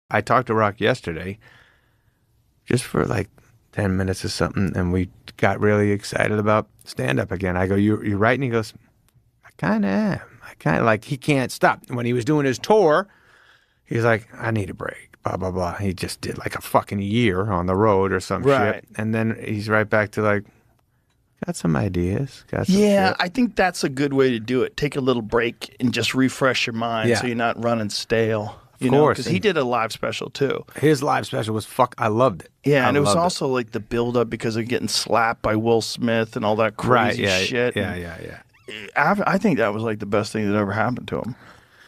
I talked to Rock yesterday just for like 10 minutes or something, and we got really excited about stand-up again. I go, you right? And he goes, I kind of am. I kind of like, he can't stop. When he was doing his tour, he's like, I need a break, blah, blah, blah. He just did like a fucking year on the road or some shit. And then he's right back to like, got some ideas. Got some shit. I think that's a good way to do it. Take a little break and just refresh your mind so you're not running stale. Of course. Because he did a live special too. His live special was I loved it. Yeah, and it was also like the build-up because of getting slapped by Will Smith and all that crazy shit. Yeah. I think that was like the best thing that ever happened to him.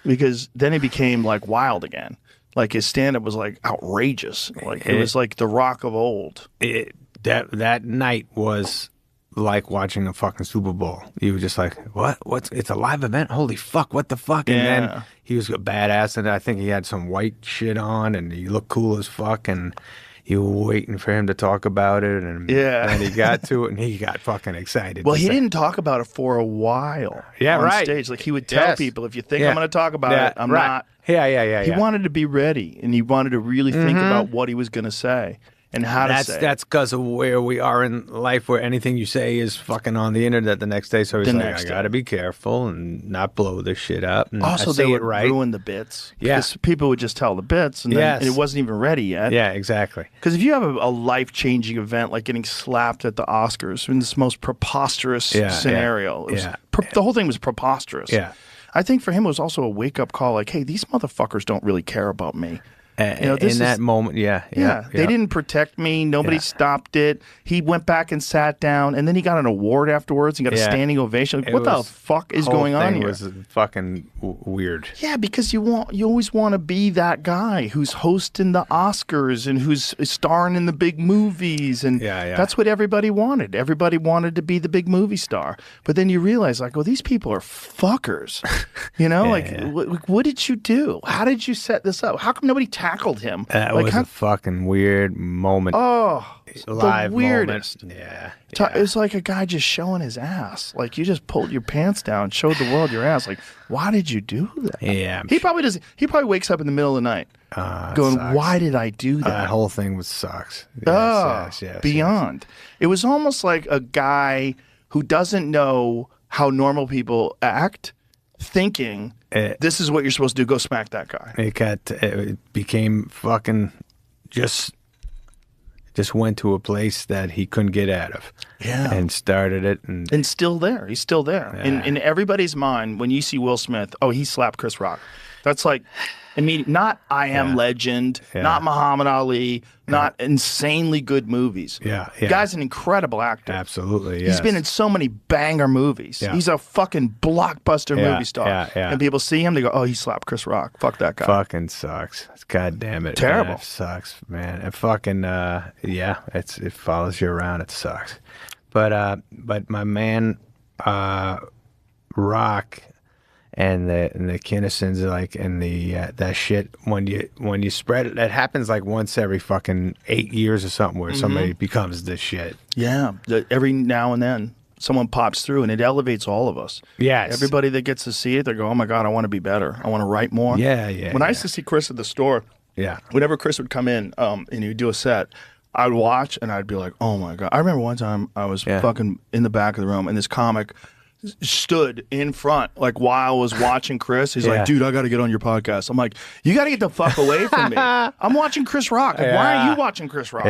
Because then he became like wild again. Like his stand-up was like outrageous. Like it was like the Rock of old. That night was like watching a fucking Super Bowl. You were just like, what? It's a live event? Holy fuck, what the fuck? And then he was a badass, and I think he had some white shit on, and he looked cool as fuck, and you were waiting for him to talk about it, and then he got to it, and he got fucking excited. Well, he didn't talk about it for a while on stage. Like he would tell people, if you think I'm going to talk about it, I'm not. Yeah. He wanted to be ready, and he wanted to really think about what he was going to say. And how to say that's because of where we are in life, where anything you say is fucking on the internet the next day. So he's like, I got to be careful and not blow this shit up. And also, they would ruin the bits. Yeah. Because people would just tell the bits, and then it wasn't even ready yet. Yeah, exactly. Because if you have a life-changing event like getting slapped at the Oscars in this most preposterous scenario, the whole thing was preposterous. Yeah. I think for him it was also a wake-up call like, hey, these motherfuckers don't really care about me. In that moment, they didn't protect me. Nobody stopped it. He went back and sat down, and then he got an award afterwards. He got a standing ovation. Like, what the fuck is going on here? It was fucking weird. Yeah, because you always want to be that guy who's hosting the Oscars and who's starring in the big movies, and that's what everybody wanted. Everybody wanted to be the big movie star. But then you realize, like, well, these people are fuckers. What did you do? How did you set this up? How come nobody tackled him? That was a fucking weird moment. Oh, live the weirdest. Moment. Yeah. It was like a guy just showing his ass. Like you just pulled your pants down, showed the world your ass. Like, why did you do that? Yeah. He probably wakes up in the middle of the night going, why did I do that? That whole thing sucks. Yes, beyond. It was almost like a guy who doesn't know how normal people act, thinking this is what you're supposed to do. Go smack that guy. It became fucking just went to a place that he couldn't get out of. Yeah. And started it. And still there. He's still there. Yeah. In everybody's mind, when you see Will Smith, oh, he slapped Chris Rock. That's like, not I Am Legend, not Muhammad Ali, not insanely good movies. Yeah. The guy's an incredible actor. Absolutely, yes. He's been in so many banger movies. Yeah. He's a fucking blockbuster movie star. Yeah. And people see him, they go, oh, he slapped Chris Rock. Fuck that guy. Fucking sucks. God damn it. Terrible. Man. It sucks, man. It fucking, it follows you around. It sucks. But my man, Rock, and the Kinnisons, like, and the that shit, when you spread it, that happens like once every fucking 8 years or something, where somebody becomes this shit. Yeah, every now and then someone pops through, and it elevates all of us. Yes. Everybody that gets to see it, they go, oh my God, I want to be better. I want to write more. Yeah. When I used to see Chris at the store, whenever Chris would come in and he would do a set, I'd watch and I'd be like, oh my God. I remember one time I was fucking in the back of the room, and this comic stood in front, like, while I was watching Chris. He's like, dude, I got to get on your podcast. I'm like, you got to get the fuck away from me. I'm watching Chris Rock. Like, why aren't you watching Chris Rock?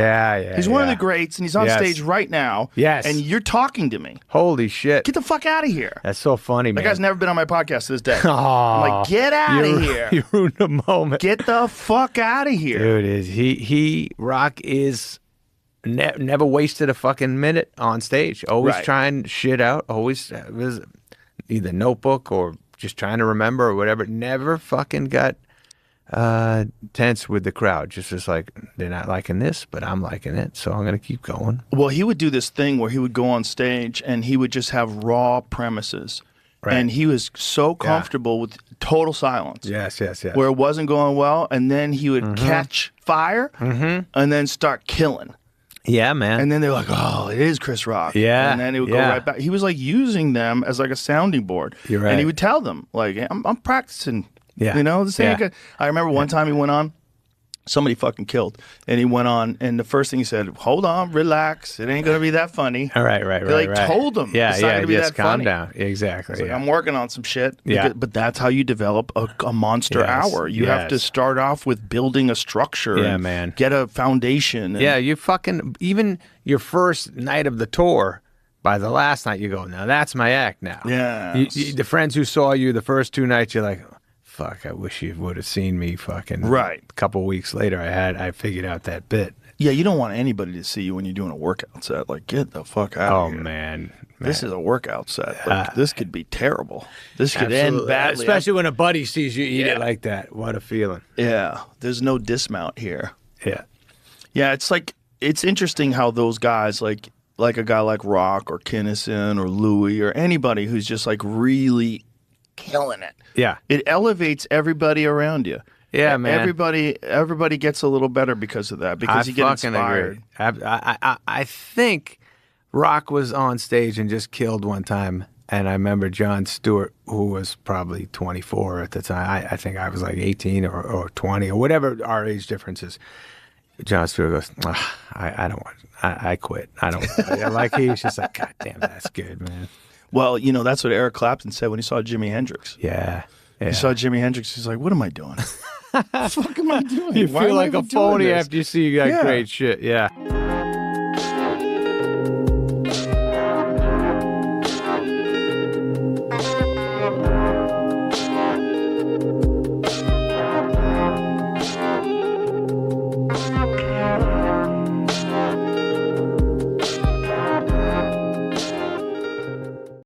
He's one of the greats, and he's on stage right now. Yes. And you're talking to me. Holy shit. Get the fuck out of here. That's so funny, man. That guy's never been on my podcast to this day. I'm like, get out of here. You ruined the moment. Get the fuck out of here. Dude, Rock is... never wasted a fucking minute on stage. Always trying shit out. Always was either notebook or just trying to remember or whatever. Never fucking got tense with the crowd. Just like, they're not liking this, but I'm liking it, so I'm gonna keep going. Well, he would do this thing where he would go on stage and he would just have raw premises. Right. And he was so comfortable with total silence. Yes. Where it wasn't going well, and then he would catch fire and then start killing. Yeah, man. And then they're like, oh, it is Chris Rock. Yeah. And then he would go right back. He was like using them as like a sounding board. You're right. And he would tell them, like, I'm practicing. Yeah. You know, this ain't good. I remember one time he went on somebody fucking killed. And he went on, and the first thing he said, hold on, relax. It ain't going to be that funny. Right. They told him. Yeah, it's not gonna be that calm funny. down. Exactly. Like, I'm working on some shit. Yeah. But that's how you develop a monster hour. You have to start off with building a structure. Yeah, and man. Get a foundation. And, yeah, you fucking, even your first night of the tour, by the last night, you go, now that's my act now. Yeah. The friends who saw you the first 2 nights, you're like, fuck, I wish you would have seen me fucking. Right. A couple weeks later, I figured out that bit. Yeah, you don't want anybody to see you when you're doing a workout set. Like, get the fuck out of here. Oh, man. This is a workout set. Like, this could be terrible. This could end badly. Especially when a buddy sees you eat it like that. What a feeling. Yeah. There's no dismount here. Yeah. Yeah, it's like, it's interesting how those guys, like a guy like Rock or Kinnison or Louis or anybody who's just like really killing it. Yeah. It elevates everybody around you. Yeah, man. Everybody gets a little better because of that, because you get inspired. Agree. I think Rock was on stage and just killed one time, and I remember Jon Stewart, who was probably 24 at the time. I think I was like 18 or 20 or whatever our age difference is. Jon Stewart goes, I don't want. I quit. I don't. Like he's just like, God damn, that's good, man. Well, you know, that's what Eric Clapton said when he saw Jimi Hendrix. Yeah. He saw Jimi Hendrix. He's like, what am I doing? What the fuck am I doing? You Why feel am I like a even doing phony this? after you see you got great shit. Yeah.